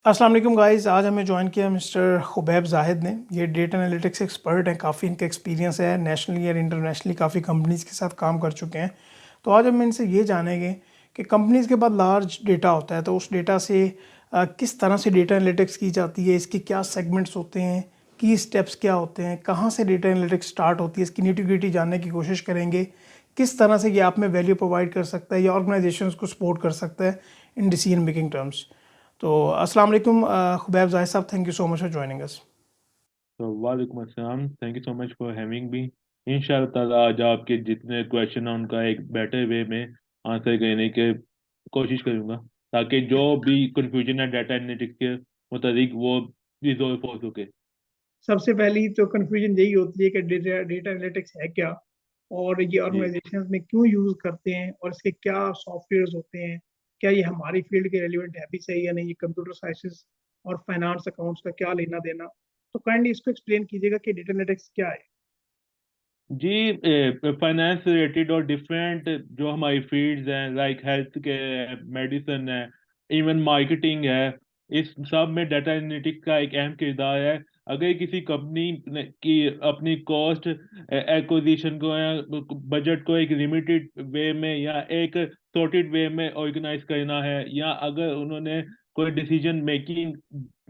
अस्सलाम वालेकुम गाइस। आज हमें ज्वाइन किया मिस्टर खुबैब जाहिद ने। ये डेटा एनालिटिक्स एक्सपर्ट हैं, काफ़ी इनका एक्सपीरियंस है, नेशनली और इंटरनेशनली काफ़ी कंपनीज़ के साथ काम कर चुके हैं। तो आज हम इनसे ये जानेंगे कि कंपनीज़ के पास लार्ज डेटा होता है तो उस डेटा से किस तरह से डेटा एनालिटिक्स की जाती है, इसके क्या सेगमेंट्स होते हैं, की स्टेप्स क्या होते हैं, कहाँ से डेटा एनालिटिक्स स्टार्ट होती है, इसकी निटी-ग्रिटी जानने की कोशिश करेंगे। किस तरह से ये आप में वैल्यू प्रोवाइड कर सकता है या ऑर्गेनाइजेशंस को सपोर्ट कर सकता है इन डिसीजन मेकिंग टर्म्स। तो अस्सलाम वालेकुम खुबैब जाहिद साहब, thank you so much for joining us. तो वालेकुम अस्सलाम। Thank you so much for having me. इंशाल्लाह ताला आज आपके जितने क्वेश्चन हैं उनका एक बेटर वे में आंसर करने की कोशिश करूंगा, ताकि जो भी कंफ्यूजन है डाटा एनालिटिक्स के मुताबिक वो रिजॉल्व हो सके। सबसे पहली तो कंफ्यूजन यही होती है कि डेटा डेटा एनालिटिक्स है क्या, और ये जी ऑर्गेनाइजेशंस में क्यों यूज करते हैं, और इसके क्या सॉफ्टवेयर्स होते हैं, क्या ये हमारी फील्ड के रेलिवेंट है भी सही या नहीं, ये कंप्यूटर साइंसेस और फाइनेंस अकाउंट्स का क्या लेना देना। तो काइंडली इसको एक्सप्लेन कीजिएगा कि डेटा एनालिटिक्स क्या है। जी, फाइनेंस रिलेटेड और डिफरेंट जो हमारी फील्ड्स हैं, लाइक हेल्थ के, मेडिसिन है, इवन मार्केटिंग है, इस सब में डाटा एनालिटिक्स का एक अहम किरदार है। अगर किसी कंपनी की अपनी कॉस्ट एक्विजिशन को या बजट को एक लिमिटेड वे में या एक सॉर्टेड वे में ऑर्गेनाइज करना है, या अगर उन्होंने कोई डिसीजन मेकिंग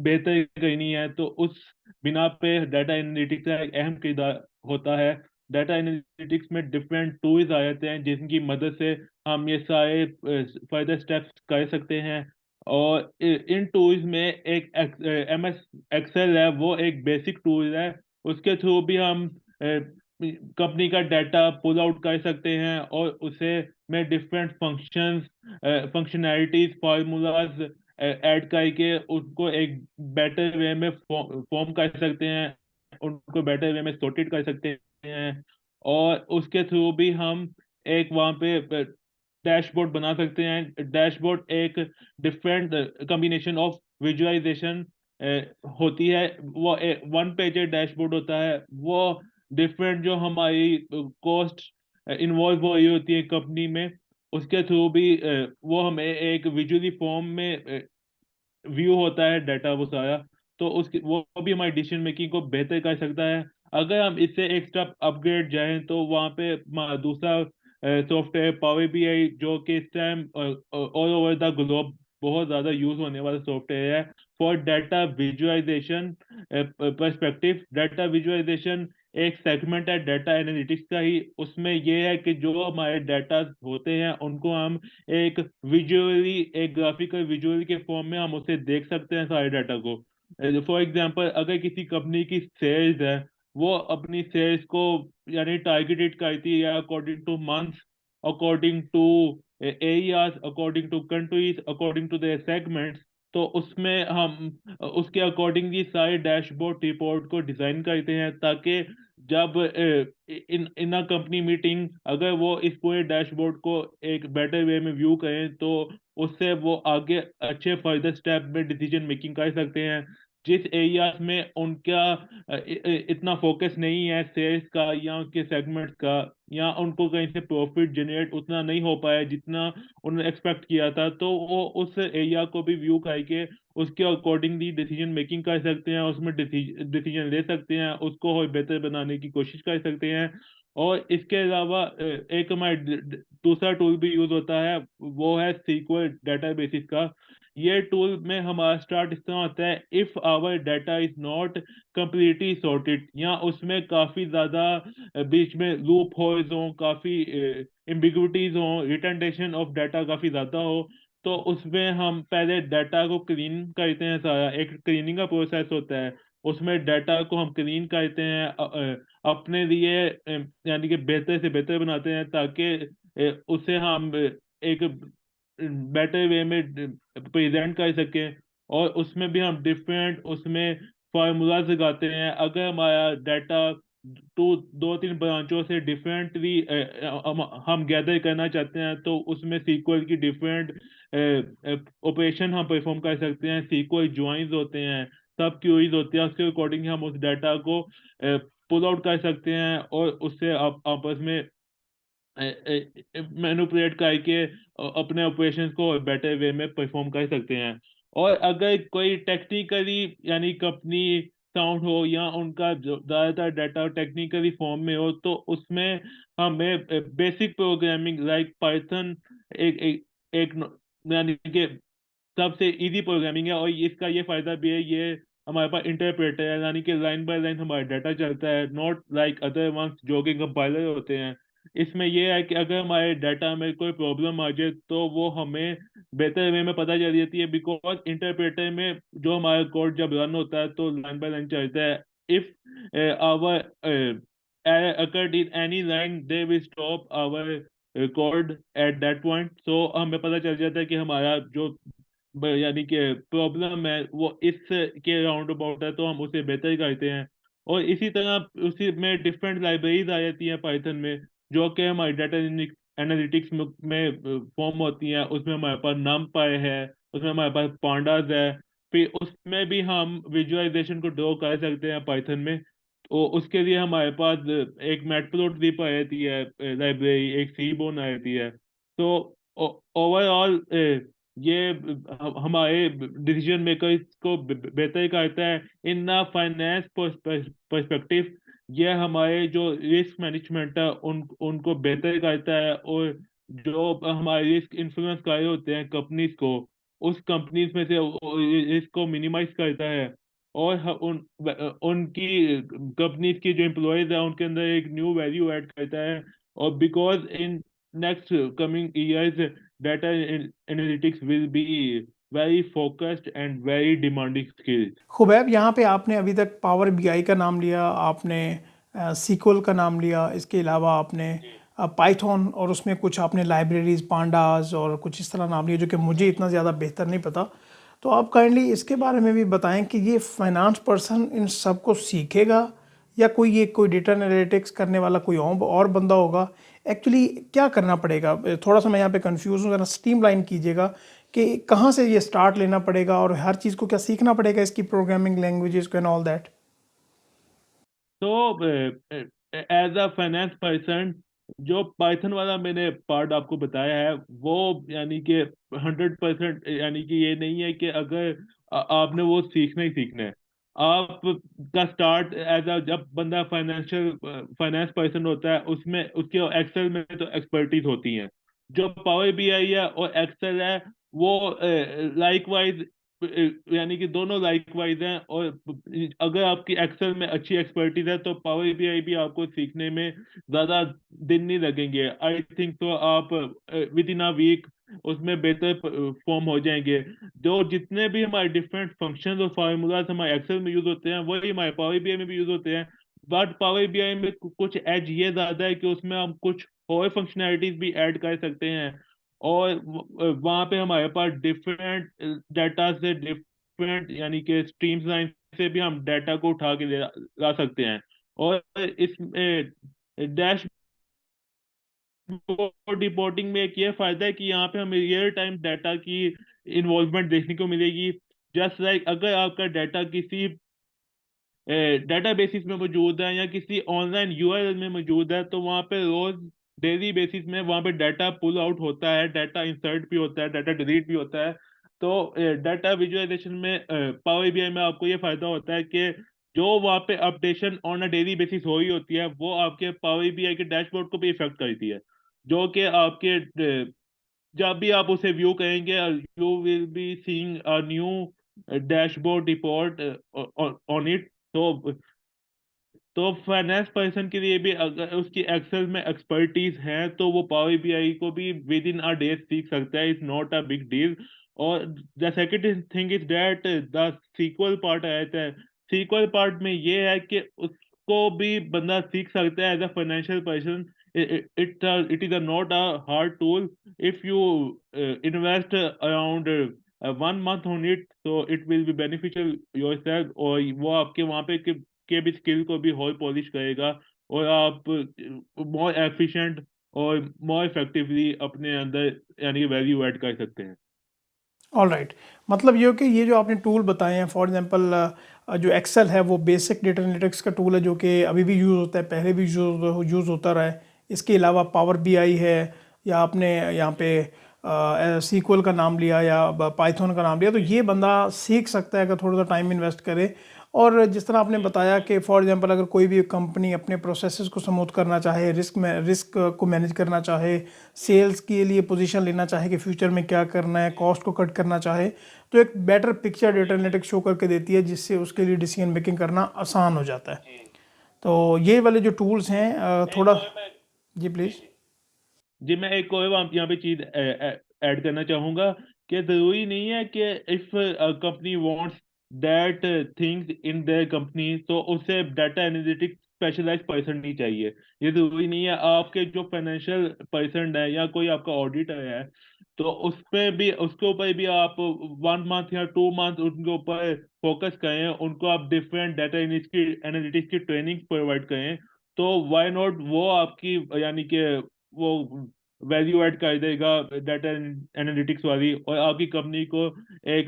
बेहतर करनी है, तो उस बिना पे डाटा एनालिटिक्स का एक अहम किरदार होता है। डाटा एनालिटिक्स में डिफरेंट टूल्स आ जाते हैं जिनकी मदद से हम ये सारे फर्दर स्टेप्स कर सकते हैं। और इन टूल्स में एक एम एस एक्सेल है, वो एक बेसिक टूल है। उसके थ्रू भी हम कंपनी का डाटा पुल आउट कर सकते हैं और उसे में different functions, functionalities, formulas add करके उनको एक बेटर वे में फॉर्म कर सकते हैं, उनको बेटर वे में सॉर्टेड कर सकते हैं। और उसके थ्रू भी हम एक वहाँ पे डैशबोर्ड बना सकते हैं। डैशबोर्ड एक डिफरेंट कॉम्बिनेशन ऑफ विजुअलाइजेशन होती है। वो वन पेजर डैशबोर्ड होता है। वो डिफरेंट जो हमारी कॉस्ट इन्वॉल्व हो रही होती है कंपनी में, उसके थ्रू भी वो हमें एक विजुअली फॉर्म में व्यू होता है डाटा वो सारा। तो उसकी वो भी हमारी डिसीजन मेकिंग को बेहतर कर सकता है। अगर हम इससे एक स्टेप अपग्रेड जाएं तो वहाँ पे दूसरा सॉफ्टवेयर पावर बीआई, जो कि इस time all over the globe बहुत ज़्यादा यूज होने वाला सॉफ्टवेयर है for data visualisation perspective. Data visualisation एक सेगमेंट है डाटा एनालिटिक्स का ही। उसमें ये है कि जो हमारे डाटा होते हैं उनको हम एक विजुअली, एक ग्राफिकल विजुअल के फॉर्म में हम उसे देख सकते हैं सारे डाटा को। फॉर एग्जांपल, अगर किसी कंपनी की सेल्स है, वो अपनी सेल्स को यानी टारगेटेड करती है according to months, according to areas, according to countries, according to their segments. तो उसमें हम उसके अकॉर्डिंगली सारे डैशबोर्ड रिपोर्ट को डिजाइन करते हैं, ताकि जब इन अ कंपनी मीटिंग अगर वो इस पूरे डैशबोर्ड को एक बेटर वे में व्यू करें, तो उससे वो आगे अच्छे फर्दर स्टेप में डिसीजन मेकिंग कर सकते हैं। जिस एरियाज में उनका इतना फोकस नहीं है सेल्स का या उनके सेगमेंट्स का, या उनको कहीं से प्रॉफिट जनरेट उतना नहीं हो पाया जितना उन्होंने एक्सपेक्ट किया था, तो वो उस एरिया को भी व्यू करके उसके अकॉर्डिंगली डिसीजन मेकिंग कर सकते हैं, उसमें डिसीजन ले सकते हैं, उसको और बेहतर बनाने की कोशिश कर सकते हैं। और इसके अलावा एक हमारा दूसरा टूल भी यूज होता है, वो है सीक्वल डेटाबेसिस का। ये टूल में हमारा स्टार्ट इस तरह होता है: if our data is not completely sorted, या उसमें काफी ज्यादा बीच में लूप होल्स हो, काफी एम्बिगुइटीज हो, रिटेंटेशन ऑफ डाटा काफी ज्यादा हो, तो उसमें हम पहले डाटा को क्लीन करते हैं। सारा एक क्लीनिंग का प्रोसेस होता है। उसमें डाटा को हम क्लीन करते हैं, अपने लिए यानी कि बेहतर से बेहतर बनाते हैं, ताकि उसे हम एक बेटर वे में प्रेजेंट कर सकें। और उसमें भी हम डिफरेंट उसमें फार्मूलाज लगाते हैं। अगर हमारा डाटा दो तीन ब्रांचों से डिफरेंटली हम गैदर करना चाहते हैं, तो उसमें सीक्वल की डिफरेंट ऑपरेशन हम परफॉर्म कर सकते हैं। सीक्वल ज्वाइंस होते हैं, सब क्यूरीज होते हैं, उसके अकॉर्डिंग हम उस डाटा को पुल आउट कर सकते हैं और उससे आप आपस में मैनिपुलेट करके अपने ऑपरेशंस को बेटर वे में परफॉर्म कर सकते हैं। और अगर कोई टेक्निकली यानी कंपनी साउंड हो या उनका जो ज़्यादातर डाटा टेक्निकली फॉर्म में हो, तो उसमें हमें बेसिक प्रोग्रामिंग लाइक पाइथन एक एक एक यानी कि सबसे इजी प्रोग्रामिंग है। और इसका ये फायदा भी है, ये हमारे पास इंटरप्रेटर है, यानी कि लाइन बाय लाइन हमारा डाटा चलता है, नॉट लाइक अदर वंस जो कि कंपाइलर होते हैं। इसमें ये है कि अगर हमारे डाटा में कोई प्रॉब्लम आ जाए तो वो हमें बेहतर वे में पता चल जाती है, बिकॉज इंटरप्रेटर में जो हमारा कोड जब रन होता है तो लाइन बाय लाइन चलता है। If our error occurred in any line, they will stop our code at that point। so हमें पता चल जाता है कि हमारा जो यानी कि प्रॉब्लम है वो इस के राउंड अबाउट है, तो हम उसे बेहतर करते हैं। और इसी तरह उसी में डिफरेंट लाइब्रेरीज आ जाती हैं पाइथन में, जो कि हमारी डाटा एनालिटिक्स में फॉर्म होती हैं। उसमें हमारे पास numpy है, उसमें हमारे पास pandas है। फिर उसमें भी हम विजुअलाइजेशन को ड्रॉ कर सकते हैं पाइथन में। तो उसके लिए हमारे पास एक मैटप्लोट्लिब आ जाती है लाइब्रेरी, एक सीबोन आ जाती है। तो ओवरऑल ये हमारे डिसीजन मेकर्स को बेहतर करता है। इन फाइनेंस पर्सपेक्टिव ये हमारे जो रिस्क मैनेजमेंट है उनको बेहतर करता है। और जो हमारे रिस्क इन्फ्लुएंस कर रहे होते हैं कंपनीज को, उस कंपनीज में से रिस्क को मिनिमाइज करता है। और उनकी कंपनीज की जो एम्प्लॉयज है उनके अंदर एक न्यू वैल्यू ऐड करता है। और because in next coming years data analytics will be very focused and very demanding skills। Khubaib, यहाँ पे आपने अभी तक पावर बीआई का नाम लिया, आपने सीक्वल का नाम लिया, इसके अलावा आपने पाइथन और उसमें कुछ आपने लाइब्रेरीज पांडास और कुछ इस तरह नाम लिया जो कि मुझे इतना ज़्यादा बेहतर नहीं पता। तो आप काइंडली इसके बारे में भी बताएं कि ये फाइनेंस पर्सन इन सब को सीखेगा या कोई डेटा एनालिटिक्स करने वाला कोई और बंदा होगा। एक्चुअली क्या करना पड़ेगा? थोड़ा सा मैं यहाँ पे कंफ्यूज हूँ, ज़रा स्ट्रीम लाइन कीजिएगा कि कहाँ से ये स्टार्ट लेना पड़ेगा और हर चीज़ को क्या सीखना पड़ेगा, इसकी प्रोग्रामिंग लैंग्वेजेस को एंड ऑल दैट। तो एज अ फाइनेंस पर्सन, जो पाइथन वाला मैंने पार्ट आपको बताया है वो यानी कि 100%, यानी कि ये नहीं है कि अगर आपने वो सीखना ही सीखना है। आप का स्टार्ट एज अ जब बंदा फाइनेंस पर्सन होता है, उसमें उसके एक्सेल में तो एक्सपर्टीज होती है। जो पावर बीआई है और एक्सेल है वो लाइकवाइज, यानी कि दोनों लाइकवाइज हैं। और अगर आपकी एक्सेल में अच्छी एक्सपर्टीज है तो पावर बीआई भी आपको सीखने में ज्यादा दिन नहीं लगेंगे। आई थिंक तो आप विद इन अ वीक उसमें बेहतर फॉर्म हो जाएंगे। जो जितने भी हमारे डिफरेंट फंक्शन और फार्मूलाज हमारे एक्सेल में यूज होते हैं वही हमारे पावर बीआई में भी यूज होते हैं। बट पावर बीआई में कुछ एज ये ज्यादा है कि उसमें हम कुछ और फंक्शनैलिटीज भी ऐड कर सकते हैं। और वहाँ पे हमारे पास डिफरेंट डाटा से डिफरेंट यानी कि स्ट्रीम्स लाइन से भी हम डाटा को उठा के ला सकते हैं। और इस डैश रिपोर्टिंग में एक ये फायदा है कि यहाँ पे हमें रियल टाइम डाटा की इन्वॉल्वमेंट देखने को मिलेगी। जस्ट लाइक अगर आपका डाटा किसी डाटा बेसिस में मौजूद है या किसी ऑनलाइन यूआरएल में मौजूद है, तो वहाँ पे रोज डेली बेसिस में वहाँ पे डाटा पुल आउट होता है, डाटा इंसर्ट भी होता है, डाटा डिलीट भी होता है। तो डाटा विजुअलाइजेशन में पावर बीआई में आपको ये फायदा होता है कि जो वहाँ पे updation on a daily basis हो रही होती है वो आपके पावर बीआई के डैशबोर्ड को भी इफेक्ट करती है। जो कि आपके जब भी आप उसे व्यू करेंगे, you will be seeing a new dashboard report on it. तो फाइनेंस पर्सन के लिए भी अगर उसकी एक्सेल में एक्सपर्टीज है तो वो पावर बीआई को भी विद इन अ डे सीख सकता है। It's not a big deal. और the second thing is that the sequel part आता है। सीक्वल पार्ट में ये है कि उसको भी बंदा सीख सकता है as a financial person. It is not a hard tool. If you invest around 1 month on it, so it will be beneficial yourself। और वो आपके वहाँ पे के भी स्किल को भी और पॉलिश करेगा। और आप मोर एफिशिएंट और मोर इफेक्टिवली अपने अंदर यानी वैल्यू ऐड कर सकते हैं। ऑल राइट, मतलब ये हो कि ये जो आपने टूल बताए हैं, फॉर एग्जांपल जो एक्सेल है वो बेसिक डेटा एनालिटिक्स का टूल है जो कि अभी भी यूज़ होता है, पहले भी यूज़ होता रहा है। इसके अलावा पावर बीआई है, या आपने यहाँ पे सीक्वल का नाम लिया या पाइथन का नाम लिया, तो ये बंदा सीख सकता है अगर थोड़ा सा टाइम इन्वेस्ट करे। और जिस तरह आपने बताया कि फॉर एग्जांपल अगर कोई भी कंपनी अपने प्रोसेसेस को स्मूथ करना चाहे, रिस्क को मैनेज करना चाहे, सेल्स के लिए पोजीशन लेना चाहे कि फ्यूचर में क्या करना है, कॉस्ट को कट करना चाहे, तो एक better picture data analytics show करके देती है, जिससे उसके लिए डिसीजन मेकिंग करना आसान हो जाता है। तो ये वाले जो टूल्स हैं थोड़ा। जी प्लीज़। जी, मैं एक और यहाँ पे चीज ऐड करना चाहूंगा कि जरूरी नहीं है कि if company wants that things in their company तो उसे डाटा एनालिटिक्स स्पेशलाइज्ड पर्सन नहीं चाहिए। ये जरूरी नहीं है। आपके जो फाइनेंशियल पर्सन है या कोई आपका ऑडिटर है, तो उस पे भी, उसके ऊपर भी आप 1 मंथ या 2 मंथ उनके ऊपर फोकस करें, उनको आप डिफरेंट डाटा एनालिटिक्स की ट्रेनिंग प्रोवाइड करें, तो व्हाई नॉट, वो आपकी यानी कि वो वैल्यू ऐड कर देगा डाटा एनालिटिक्स वाली, और आपकी कंपनी को एक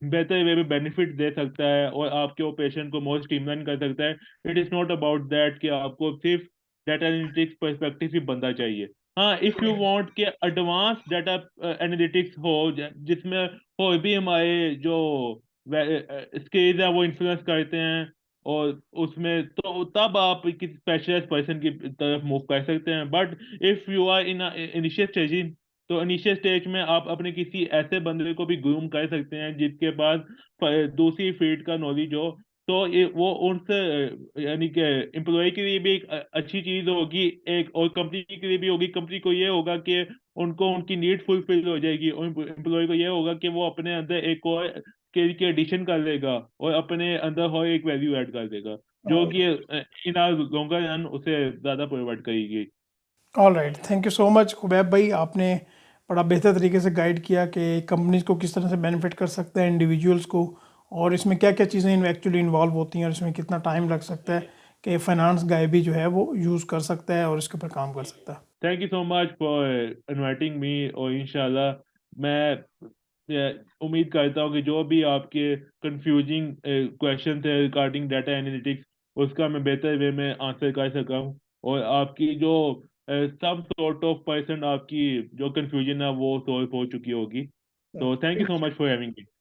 बेहतर वे में बेनिफिट दे सकता है और आपके ऑपरेशन को मोर स्ट्रीमलाइन कर सकता है। It is not about that कि आपको सिर्फ डाटा एनालिटिक्स पर्सपेक्टिव ही बंदा चाहिए। हाँ, इफ यू वांट के एडवांस डाटा एनालिटिक्स हो जिसमें और भी हमारे जो स्किल्स है वो इन्फ्लुएंस करते हैं, और उसमें तो तब आप किसी स्पेशलिस्ट पर्सन की तरफ मूव कर सकते हैं। But if you are in initial stage, तो इनिशियल स्टेज में आप अपने किसी ऐसे बंदे को भी ग्रूम कर सकते हैं जिसके पास दूसरी फील्ड का नॉलेज हो। तो ये वो उनसे यानी कि एम्प्लॉय के लिए भी एक अच्छी चीज होगी, एक और कंपनी के लिए भी होगी। कंपनी को ये होगा कि उनको उनकी नीड फुलफिल हो जाएगी, और एम्प्लॉय को ये होगा कि वो अपने अंदर एक और स्किल की एडिशन कर लेगा और अपने अंदर हो एक वैल्यू ऐड कर देगा, जो कि इन आर लॉन्गर रन उसे ज्यादा प्रोवाइड करेगी। All right, thank you so much Khubaib भाई, आपने बड़ा बेहतर तरीके से गाइड किया कि कंपनीज को किस तरह से बेनिफिट कर सकते हैं इंडिविजुअल्स को, और इसमें क्या क्या चीज़ें एक्चुअली इन्वॉल्व होती हैं, और इसमें कितना टाइम लग सकता है कि फाइनेंस गाय भी जो है वो यूज़ कर सकता है और इसके ऊपर काम कर सकता है। Thank you so much for inviting me, और इंशाल्लाह मैं उम्मीद करता हूँ कि जो भी आपके कंफ्यूजिंग क्वेश्चन थे रिगार्डिंग डाटा एनालिटिक्स, उसका मैं बेहतर वे में आंसर कर सका हूँ, और आपकी जो सम सॉर्ट ऑफ पर्सन आपकी जो कंफ्यूजन है वो सॉल्व हो चुकी होगी। तो thank you so much for having me.